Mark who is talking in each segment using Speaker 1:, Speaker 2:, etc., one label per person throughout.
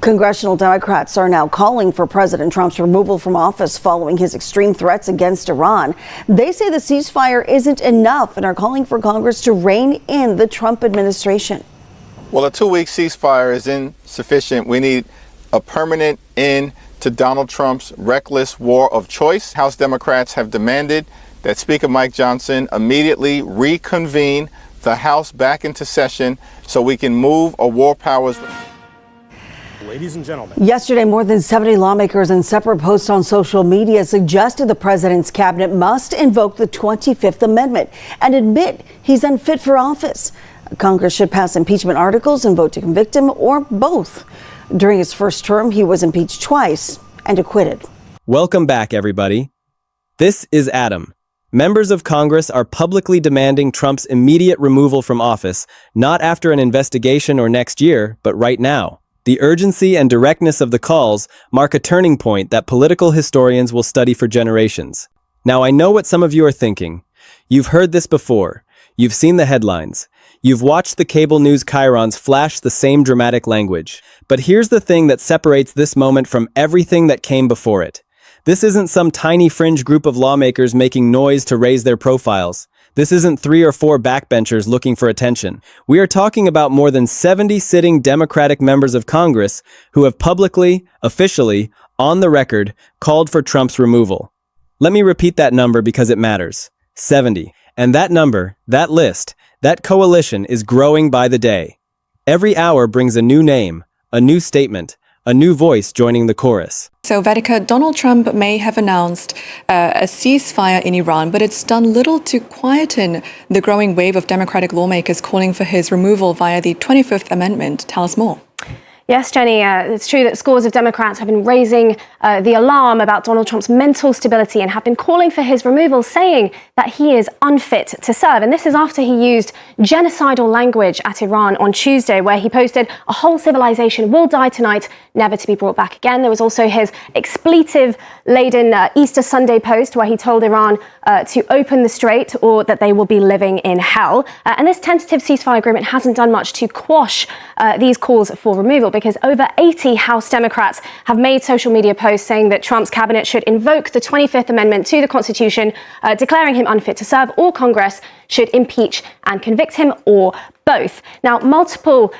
Speaker 1: Congressional Democrats are now calling for President Trump's removal from office following his extreme threats against Iran. They say the ceasefire isn't enough and are calling for Congress to rein in the Trump administration.
Speaker 2: Well, a 2-week ceasefire is insufficient. We need a permanent end to Donald Trump's reckless war of choice. House Democrats have demanded that Speaker Mike Johnson immediately reconvene the House back into session so we can move a war powers.
Speaker 3: Ladies and gentlemen.
Speaker 1: Yesterday, more than 70 lawmakers in separate posts on social media suggested the president's cabinet must invoke the 25th Amendment and admit he's unfit for office. Congress should pass impeachment articles and vote to convict him, or both. During his first term, he was impeached twice and acquitted.
Speaker 4: Welcome back, everybody. This is Adam. Members of Congress are publicly demanding Trump's immediate removal from office, not after an investigation or next year, but right now. The urgency and directness of the calls mark a turning point that political historians will study for generations. Now, I know what some of you are thinking. You've heard this before. You've seen the headlines. You've watched the cable news chyrons flash the same dramatic language. But here's the thing that separates this moment from everything that came before it. This isn't some tiny fringe group of lawmakers making noise to raise their profiles. This isn't 3 or 4 backbenchers looking for attention. We are talking about more than 70 sitting Democratic members of Congress who have publicly, officially, on the record, called for Trump's removal. Let me repeat that number because it matters. 70. And that number, that list, that coalition is growing by the day. Every hour brings a new name, a new statement, a new voice joining the chorus.
Speaker 5: So, Vedika, Donald Trump may have announced a ceasefire in Iran, but it's done little to quieten the growing wave of Democratic lawmakers calling for his removal via the 25th Amendment. Tell us more.
Speaker 6: Yes, Jenny, it's true that scores of Democrats have been raising the alarm about Donald Trump's mental stability and have been calling for his removal, saying that he is unfit to serve. And this is after he used genocidal language at Iran on Tuesday, where he posted, "A whole civilization will die tonight, never to be brought back again." There was also his expletive-laden Easter Sunday post, where he told Iran to open the strait or that they will be living in hell. And this tentative ceasefire agreement hasn't done much to quash these calls for removal, because over 80 House Democrats have made social media posts saying that Trump's cabinet should invoke the 25th Amendment to the Constitution, declaring him unfit to serve, or Congress should impeach and convict him, or both. Now, multiple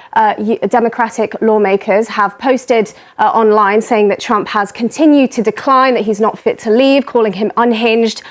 Speaker 6: Democratic lawmakers have posted online saying that Trump has continued to decline, that he's not fit to leave, calling him unhinged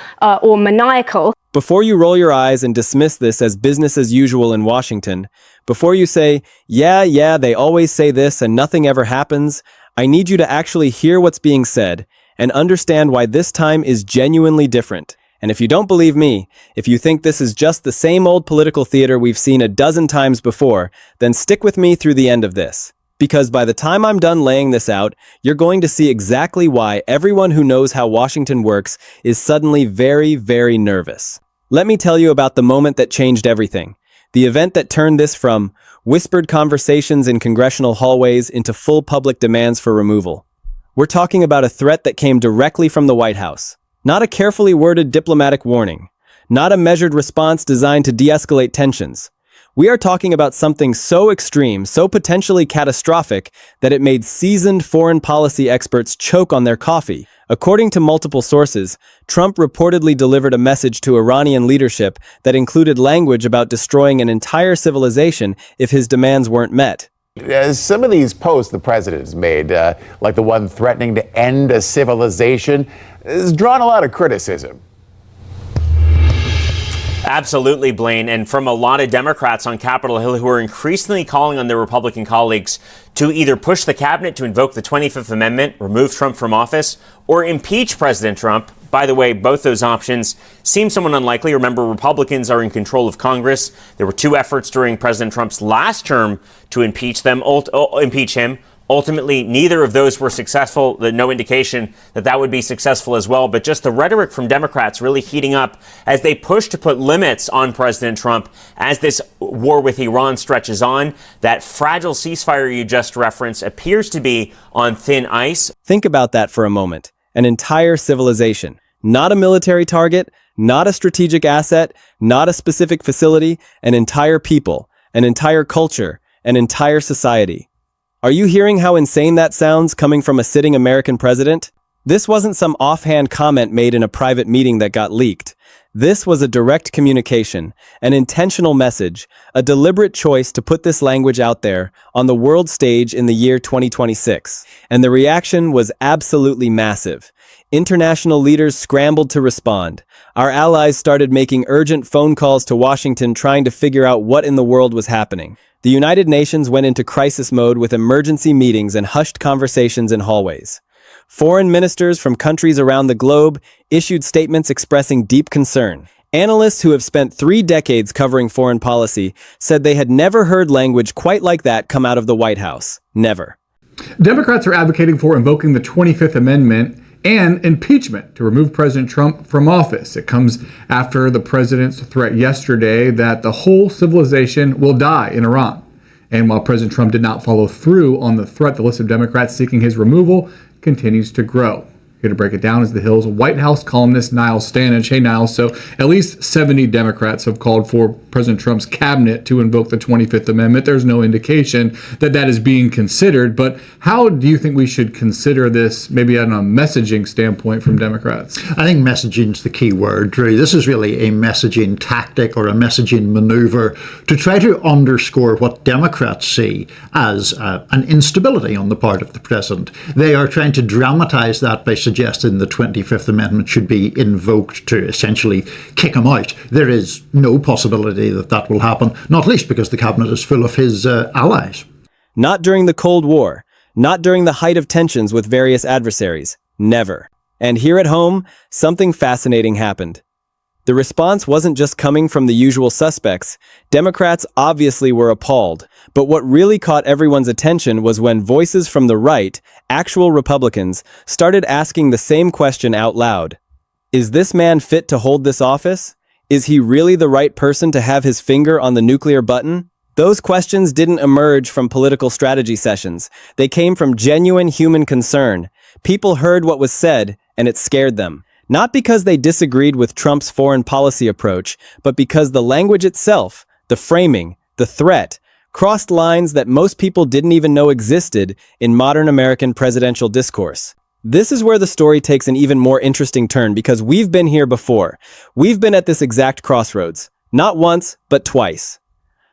Speaker 6: or maniacal.
Speaker 4: Before you roll your eyes and dismiss this as business as usual in Washington, before you say, yeah, they always say this and nothing ever happens, I need you to actually hear what's being said and understand why this time is genuinely different. And if you don't believe me, if you think this is just the same old political theater we've seen a dozen times before, then stick with me through the end of this. Because by the time I'm done laying this out, you're going to see exactly why everyone who knows how Washington works is suddenly very, very nervous. Let me tell you about the moment that changed everything. The event that turned this from whispered conversations in congressional hallways into full public demands for removal. We're talking about a threat that came directly from the White House. Not a carefully worded diplomatic warning. Not a measured response designed to de-escalate tensions. We are talking about something so extreme, so potentially catastrophic, that it made seasoned foreign policy experts choke on their coffee. According to multiple sources, Trump reportedly delivered a message to Iranian leadership that included language about destroying an entire civilization if his demands weren't met.
Speaker 7: Some of these posts the president has made, like the one threatening to end a civilization, has drawn a lot of criticism.
Speaker 8: Absolutely, Blaine. And from a lot of Democrats on Capitol Hill who are increasingly calling on their Republican colleagues to either push the cabinet to invoke the 25th Amendment, remove Trump from office, or impeach President Trump. By the way, both those options seem somewhat unlikely. Remember, Republicans are in control of Congress. There were 2 efforts during President Trump's last term to impeach him. Ultimately, neither of those were successful. No indication that that would be successful as well. But just the rhetoric from Democrats really heating up as they push to put limits on President Trump as this war with Iran stretches on. That fragile ceasefire you just referenced appears to be on thin ice.
Speaker 4: Think about that for a moment. An entire civilization. Not a military target, not a strategic asset, not a specific facility, an entire people, an entire culture, an entire society. Are you hearing how insane that sounds coming from a sitting American president? This wasn't some offhand comment made in a private meeting that got leaked. This was a direct communication, an intentional message, a deliberate choice to put this language out there on the world stage in the year 2026. And the reaction was absolutely massive. International leaders scrambled to respond. Our allies started making urgent phone calls to Washington trying to figure out what in the world was happening. The United Nations went into crisis mode with emergency meetings and hushed conversations in hallways. Foreign ministers from countries around the globe issued statements expressing deep concern. Analysts who have spent 3 decades covering foreign policy said they had never heard language quite like that come out of the White House. Never.
Speaker 9: Democrats are advocating for invoking the 25th Amendment and impeachment to remove President Trump from office. It comes after the president's threat yesterday that the whole civilization will die in Iran. And while President Trump did not follow through on the threat, the list of Democrats seeking his removal continues to grow. Here to break it down is the Hill's White House columnist Niall Stanage. Hey, Niall. So at least 70 Democrats have called for President Trump's cabinet to invoke the 25th Amendment. There's no indication that that is being considered. But how do you think we should consider this, maybe on a messaging standpoint from Democrats?
Speaker 10: I think messaging is the key word, Drew. This is really a messaging tactic or a messaging maneuver to try to underscore what Democrats see as an instability on the part of the president. They are trying to dramatize that by suggesting the 25th Amendment should be invoked to essentially kick him out. There is no possibility that that will happen, not least because the cabinet is full of his allies.
Speaker 4: Not during the Cold War, not during the height of tensions with various adversaries. Never. And here at home, something fascinating happened. The response wasn't just coming from the usual suspects. Democrats obviously were appalled. But what really caught everyone's attention was when voices from the right, actual Republicans, started asking the same question out loud. Is this man fit to hold this office? Is he really the right person to have his finger on the nuclear button? Those questions didn't emerge from political strategy sessions. They came from genuine human concern. People heard what was said, and it scared them. Not because they disagreed with Trump's foreign policy approach, but because the language itself, the framing, the threat, crossed lines that most people didn't even know existed in modern American presidential discourse. This is where the story takes an even more interesting turn because we've been here before. We've been at this exact crossroads. Not once, but twice.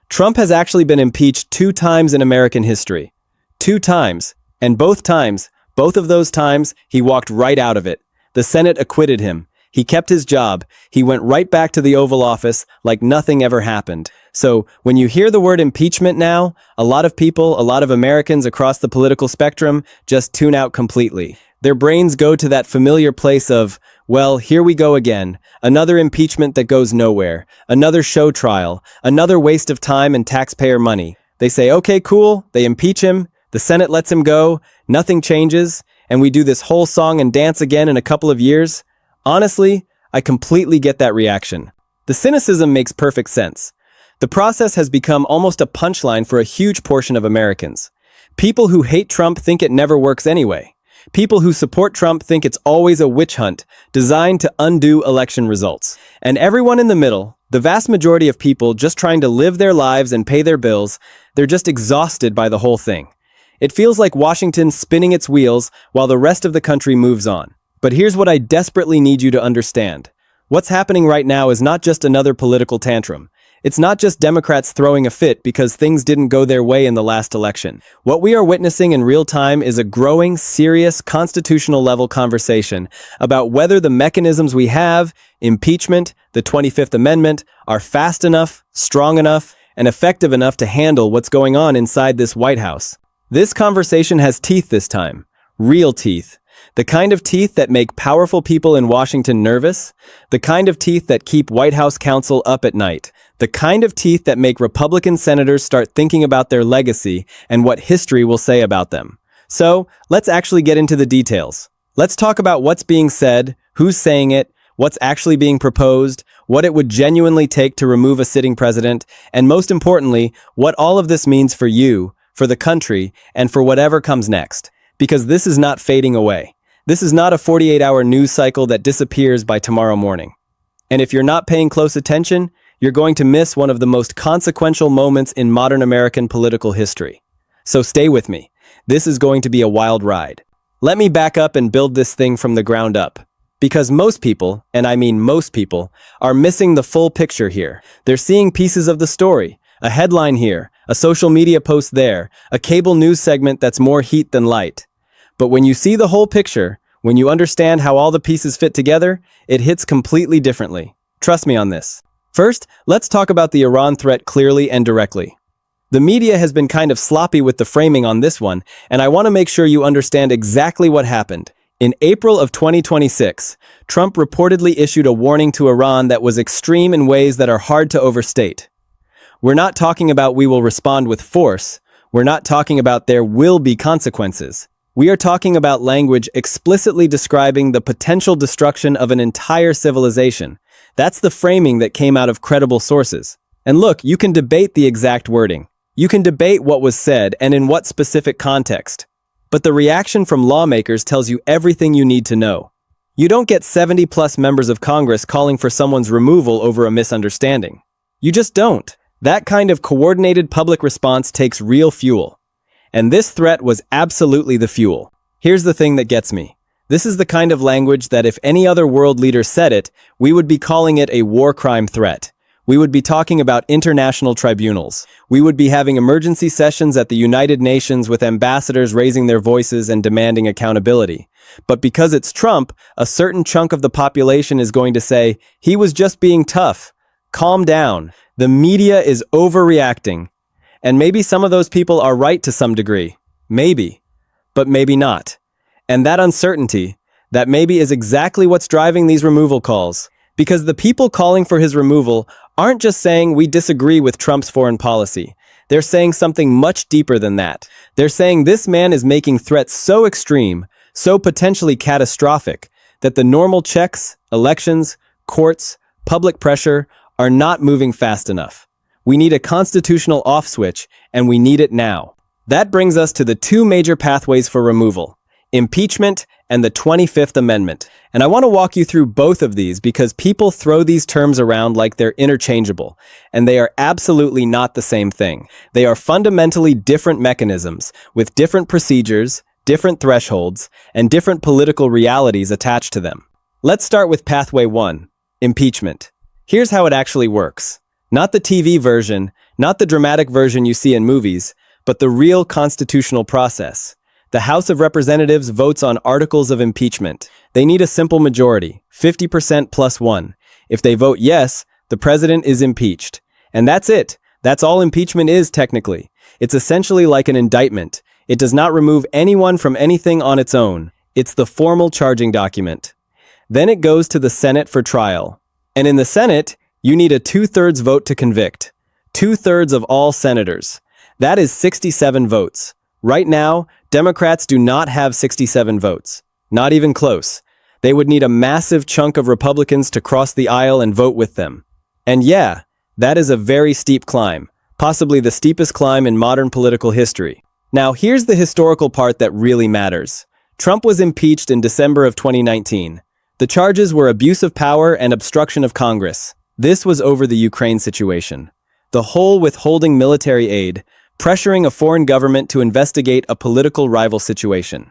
Speaker 4: Trump has actually been impeached 2 times in American history. 2 times. And both of those times, he walked right out of it. The Senate acquitted him. He kept his job. He went right back to the Oval Office like nothing ever happened. So when you hear the word impeachment now, a lot of people, a lot of Americans across the political spectrum just tune out completely. Their brains go to that familiar place of, well, here we go again. Another impeachment that goes nowhere. Another show trial. Another waste of time and taxpayer money. They say, okay, cool. They impeach him. The Senate lets him go. Nothing changes. And we do this whole song and dance again in a couple of years? Honestly, I completely get that reaction. The cynicism makes perfect sense. The process has become almost a punchline for a huge portion of Americans. People who hate Trump think it never works anyway. People who support Trump think it's always a witch hunt designed to undo election results. And everyone in the middle, the vast majority of people just trying to live their lives and pay their bills, they're just exhausted by the whole thing. It feels like Washington's spinning its wheels while the rest of the country moves on. But here's what I desperately need you to understand. What's happening right now is not just another political tantrum. It's not just Democrats throwing a fit because things didn't go their way in the last election. What we are witnessing in real time is a growing, serious, constitutional-level conversation about whether the mechanisms we have, impeachment, the 25th Amendment, are fast enough, strong enough, and effective enough to handle what's going on inside this White House. This conversation has teeth this time. Real teeth. The kind of teeth that make powerful people in Washington nervous. The kind of teeth that keep White House counsel up at night. The kind of teeth that make Republican senators start thinking about their legacy and what history will say about them. So, let's actually get into the details. Let's talk about what's being said, who's saying it, what's actually being proposed, what it would genuinely take to remove a sitting president, and most importantly, what all of this means for you, for the country, and for whatever comes next. Because this is not fading away. This is not a 48-hour news cycle that disappears by tomorrow morning. And if you're not paying close attention, you're going to miss one of the most consequential moments in modern American political history. So stay with me, This is going to be a wild ride. Let me back up and build this thing from the ground up. Because most people, and I mean most people, are missing the full picture here. They're seeing pieces of the story. A headline here, a social media post there, a cable news segment that's more heat than light. But when you see the whole picture, when you understand how all the pieces fit together, it hits completely differently. Trust me on this. First, let's talk about the Iran threat clearly and directly. The media has been kind of sloppy with the framing on this one, and I want to make sure you understand exactly what happened. In April of 2026, Trump reportedly issued a warning to Iran that was extreme in ways that are hard to overstate. We're not talking about we will respond with force. We're not talking about there will be consequences. We are talking about language explicitly describing the potential destruction of an entire civilization. That's the framing that came out of credible sources. And look, you can debate the exact wording. You can debate what was said and in what specific context. But the reaction from lawmakers tells you everything you need to know. You don't get 70+ members of Congress calling for someone's removal over a misunderstanding. You just don't. That kind of coordinated public response takes real fuel. And this threat was absolutely the fuel. Here's the thing that gets me. This is the kind of language that if any other world leader said it, we would be calling it a war crime threat. We would be talking about international tribunals. We would be having emergency sessions at the United Nations with ambassadors raising their voices and demanding accountability. But because it's Trump, a certain chunk of the population is going to say, he was just being tough. Calm down. The media is overreacting. And maybe some of those people are right to some degree. Maybe. But maybe not. And that uncertainty, that maybe is exactly what's driving these removal calls. Because the people calling for his removal aren't just saying we disagree with Trump's foreign policy. They're saying something much deeper than that. They're saying this man is making threats so extreme, so potentially catastrophic, that the normal checks, elections, courts, public pressure are not moving fast enough. We need a constitutional off switch, and we need it now. That brings us to the two major pathways for removal: impeachment and the 25th Amendment. And I want to walk you through both of these because people throw these terms around like they're interchangeable, and they are absolutely not the same thing. They are fundamentally different mechanisms with different procedures, different thresholds, and different political realities attached to them. Let's start with pathway 1, impeachment. Here's how it actually works. Not the TV version, not the dramatic version you see in movies, but the real constitutional process. The House of Representatives votes on articles of impeachment. They need a simple majority, 50% plus 1. If they vote yes, the president is impeached. And that's it. That's all impeachment is technically. It's essentially like an indictment. It does not remove anyone from anything on its own. It's the formal charging document. Then it goes to the Senate for trial. And in the Senate, you need a 2/3 vote to convict. 2/3 of all senators. That is 67 votes. Right now, Democrats do not have 67 votes. Not even close. They would need a massive chunk of Republicans to cross the aisle and vote with them. And yeah, that is a very steep climb, possibly the steepest climb in modern political history. Now, here's the historical part that really matters. Trump was impeached in December of 2019. The charges were abuse of power and obstruction of Congress. This was over the Ukraine situation. The whole withholding military aid, pressuring a foreign government to investigate a political rival situation.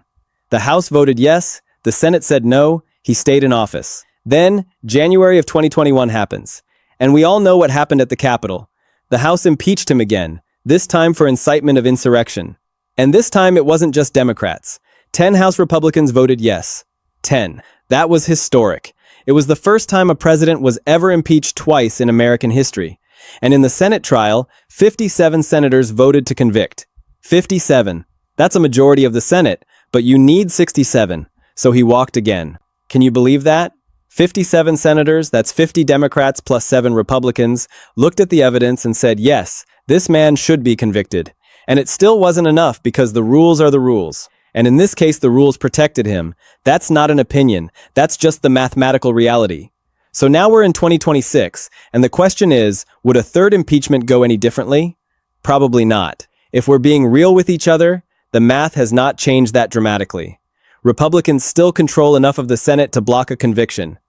Speaker 4: The House voted yes, the Senate said no, he stayed in office. Then, January of 2021 happens. And we all know what happened at the Capitol. The House impeached him again, this time for incitement of insurrection. And this time it wasn't just Democrats. 10 House Republicans voted yes. 10. That was historic. It was the first time a president was ever impeached twice in American history. And in the Senate trial, 57 senators voted to convict. 57. That's a majority of the Senate, but you need 67, so he walked again. Can you believe that? 57 senators, that's 50 Democrats plus 7 Republicans, looked at the evidence and said, yes, this man should be convicted. And it still wasn't enough because the rules are the rules. And in this case, the rules protected him. That's not an opinion. That's just the mathematical reality. So now we're in 2026, and the question is, would a third impeachment go any differently? Probably not. If we're being real with each other, the math has not changed that dramatically. Republicans still control enough of the Senate to block a conviction.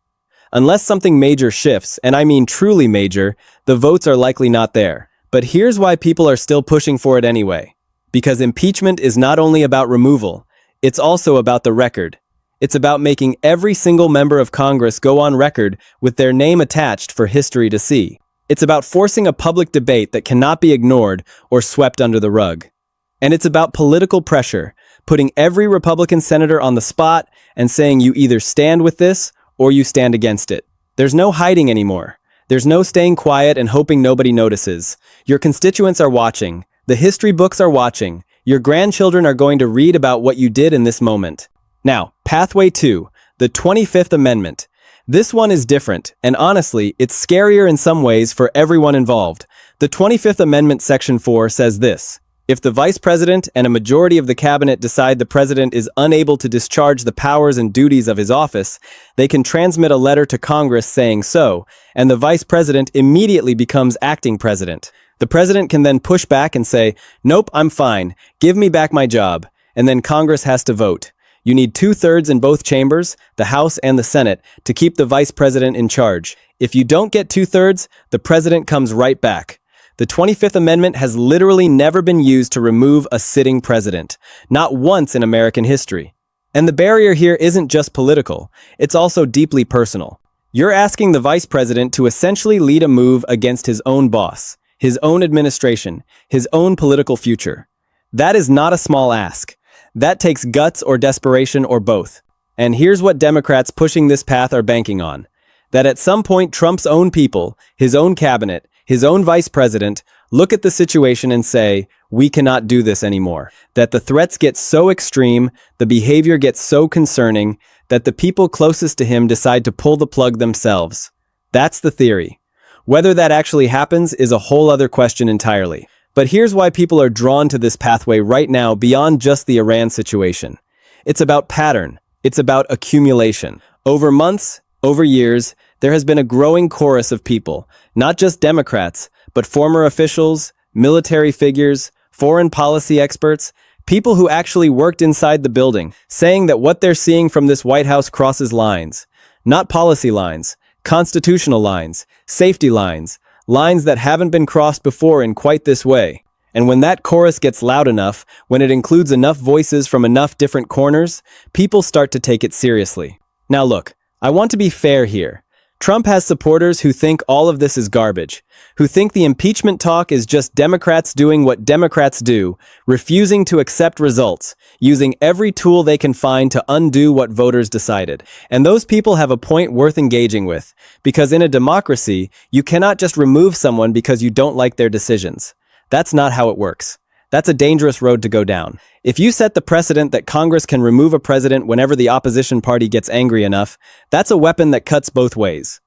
Speaker 4: Unless something major shifts, and I mean truly major, the votes are likely not there. But here's why people are still pushing for it anyway. Because impeachment is not only about removal, it's also about the record. It's about making every single member of Congress go on record with their name attached for history to see. It's about forcing a public debate that cannot be ignored or swept under the rug. And it's about political pressure, putting every Republican senator on the spot and saying you either stand with this or you stand against it. There's no hiding anymore. There's no staying quiet and hoping nobody notices. Your constituents are watching. The history books are watching. Your grandchildren are going to read about what you did in this moment. Now, Pathway 2, the 25th Amendment. This one is different, and honestly, it's scarier in some ways for everyone involved. The 25th Amendment Section 4 says this: if the Vice President and a majority of the Cabinet decide the President is unable to discharge the powers and duties of his office, they can transmit a letter to Congress saying so, and the Vice President immediately becomes acting President. The President can then push back and say, "Nope, I'm fine. Give me back my job." And then Congress has to vote. You need 2/3 in both chambers, the House and the Senate, to keep the Vice President in charge. If you don't get 2/3, the President comes right back. The 25th Amendment has literally never been used to remove a sitting president, not once in American history. And the barrier here isn't just political, it's also deeply personal. You're asking the Vice President to essentially lead a move against his own boss, his own administration, his own political future. That is not a small ask. That takes guts or desperation or both. And here's what Democrats pushing this path are banking on: that at some point Trump's own people, his own cabinet, his own vice president, look at the situation and say, we cannot do this anymore. That the threats get so extreme, the behavior gets so concerning, that the people closest to him decide to pull the plug themselves. That's the theory. Whether that actually happens is a whole other question entirely. But here's why people are drawn to this pathway right now beyond just the Iran situation. It's about pattern. It's about accumulation. Over months, over years, there has been a growing chorus of people, not just Democrats, but former officials, military figures, foreign policy experts, people who actually worked inside the building, saying that what they're seeing from this White House crosses lines. Not policy lines, constitutional lines, safety lines, lines that haven't been crossed before in quite this way. And when that chorus gets loud enough, when it includes enough voices from enough different corners, people start to take it seriously. Now look, I want to be fair here. Trump has supporters who think all of this is garbage, who think the impeachment talk is just Democrats doing what Democrats do, refusing to accept results, using every tool they can find to undo what voters decided. And those people have a point worth engaging with, because in a democracy, you cannot just remove someone because you don't like their decisions. That's not how it works. That's a dangerous road to go down. If you set the precedent that Congress can remove a president whenever the opposition party gets angry enough, that's a weapon that cuts both ways.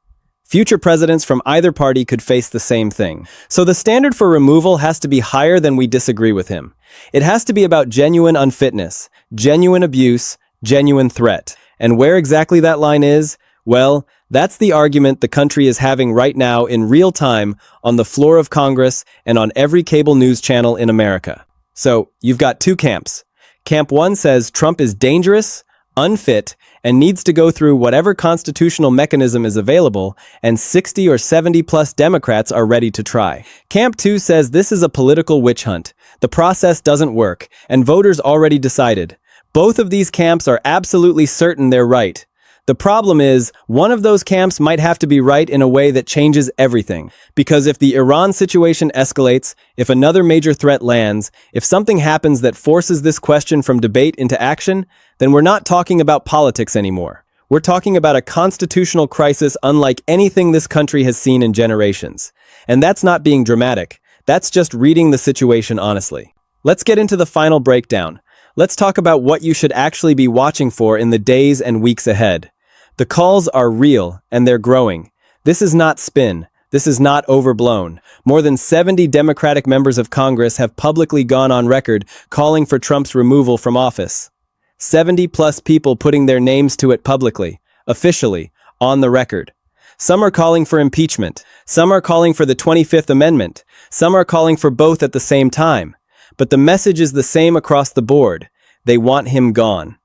Speaker 4: Future presidents from either party could face the same thing. So the standard for removal has to be higher than we disagree with him. It has to be about genuine unfitness, genuine abuse, genuine threat. And where exactly that line is? Well, that's the argument the country is having right now in real time on the floor of Congress and on every cable news channel in America. So, you've got two camps. Camp 1 says Trump is dangerous, unfit, and needs to go through whatever constitutional mechanism is available, and 60 or 70 plus Democrats are ready to try. Camp 2 says this is a political witch hunt. The process doesn't work, and voters already decided. Both of these camps are absolutely certain they're right. The problem is, one of those camps might have to be right in a way that changes everything. Because if the Iran situation escalates, if another major threat lands, if something happens that forces this question from debate into action, then we're not talking about politics anymore. We're talking about a constitutional crisis unlike anything this country has seen in generations. And that's not being dramatic. That's just reading the situation honestly. Let's get into the final breakdown. Let's talk about what you should actually be watching for in the days and weeks ahead. The calls are real, and they're growing. This is not spin. This is not overblown. More than 70 Democratic members of Congress have publicly gone on record calling for Trump's removal from office. 70 plus people putting their names to it publicly, officially, on the record. Some are calling for impeachment. Some are calling for the 25th Amendment. Some are calling for both at the same time. But the message is the same across the board. They want him gone.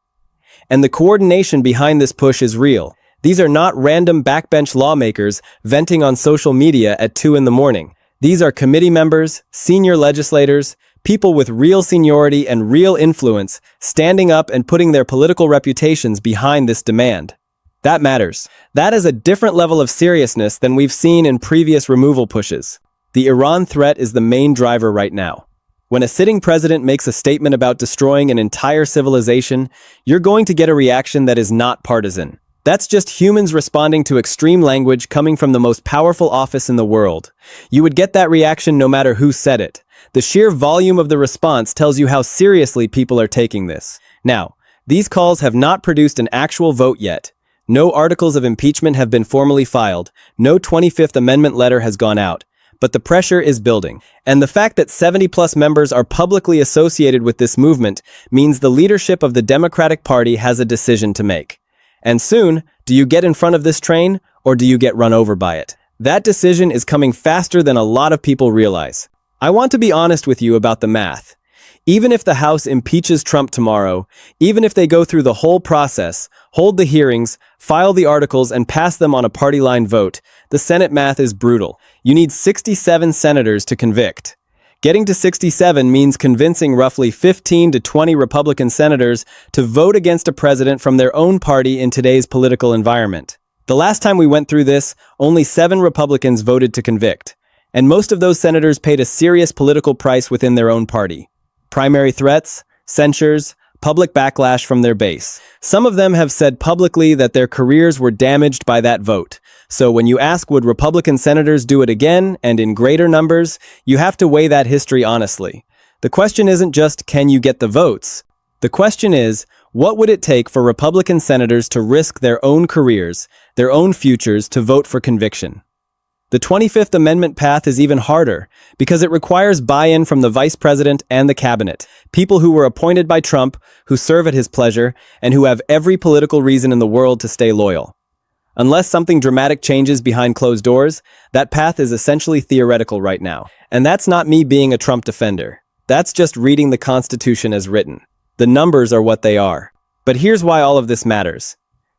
Speaker 4: And the coordination behind this push is real. These are not random backbench lawmakers venting on social media at 2 in the morning. These are committee members, senior legislators, People with real seniority and real influence standing up and putting their political reputations behind this demand. That matters. That is a different level of seriousness than we've seen in previous removal pushes. The Iran threat is the main driver right now. When a sitting president makes a statement about destroying an entire civilization, you're going to get a reaction that is not partisan. That's just humans responding to extreme language coming from the most powerful office in the world. You would get that reaction no matter who said it. The sheer volume of the response tells you how seriously people are taking this. Now, these calls have not produced an actual vote yet. No articles of impeachment have been formally filed. No 25th Amendment letter has gone out. But the pressure is building. And the fact that 70+ members are publicly associated with this movement means the leadership of the Democratic Party has a decision to make. And soon, do you get in front of this train, or do you get run over by it? That decision is coming faster than a lot of people realize. I want to be honest with you about the math. Even if the House impeaches Trump tomorrow, even if they go through the whole process, hold the hearings, file the articles, and pass them on a party line vote, the Senate math is brutal. You need 67 senators to convict. Getting to 67 means convincing roughly 15 to 20 Republican senators to vote against a president from their own party in today's political environment. The last time we went through this, only 7 Republicans voted to convict. And most of those senators paid a serious political price within their own party. Primary threats, censures, public backlash from their base. Some of them have said publicly that their careers were damaged by that vote. So when you ask would Republican senators do it again and in greater numbers, you have to weigh that history honestly. The question isn't just can you get the votes? The question is, what would it take for Republican senators to risk their own careers, their own futures to vote for conviction? The 25th Amendment path is even harder because it requires buy-in from the vice president and the cabinet, people who were appointed by Trump, who serve at his pleasure, and who have every political reason in the world to stay loyal. Unless something dramatic changes behind closed doors, that path is essentially theoretical right now. And that's not me being a Trump defender. That's just reading the Constitution as written. The numbers are what they are. But here's why all of this matters.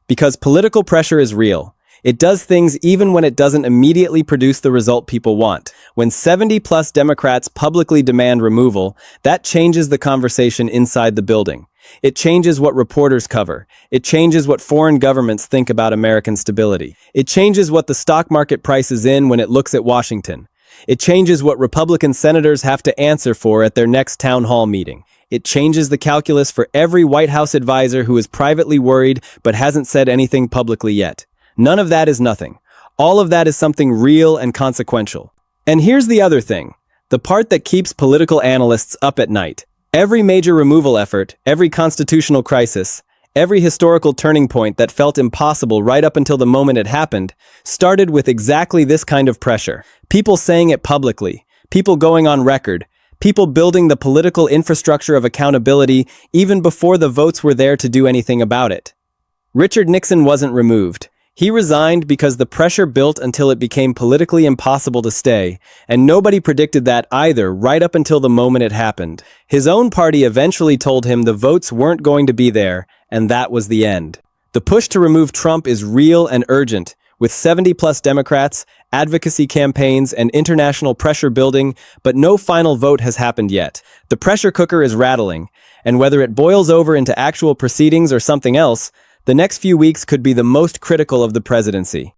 Speaker 4: Because political pressure is real. It does things even when it doesn't immediately produce the result people want. When 70+ Democrats publicly demand removal, that changes the conversation inside the building. It changes what reporters cover. It changes what foreign governments think about American stability. It changes what the stock market prices in when it looks at Washington. It changes what Republican senators have to answer for at their next town hall meeting. It changes the calculus for every White House advisor who is privately worried but hasn't said anything publicly yet. None of that is nothing. All of that is something real and consequential. And here's the other thing, the part that keeps political analysts up at night. Every major removal effort, every constitutional crisis, every historical turning point that felt impossible right up until the moment it happened, started with exactly this kind of pressure. People saying it publicly, people going on record, people building the political infrastructure of accountability even before the votes were there to do anything about it. Richard Nixon wasn't removed. He resigned because the pressure built until it became politically impossible to stay, and nobody predicted that either right up until the moment it happened. His own party eventually told him the votes weren't going to be there, and that was the end. The push to remove Trump is real and urgent, with 70+ Democrats, advocacy campaigns, and international pressure building, but no final vote has happened yet. The pressure cooker is rattling, and whether it boils over into actual proceedings or something else, the next few weeks could be the most critical of the presidency.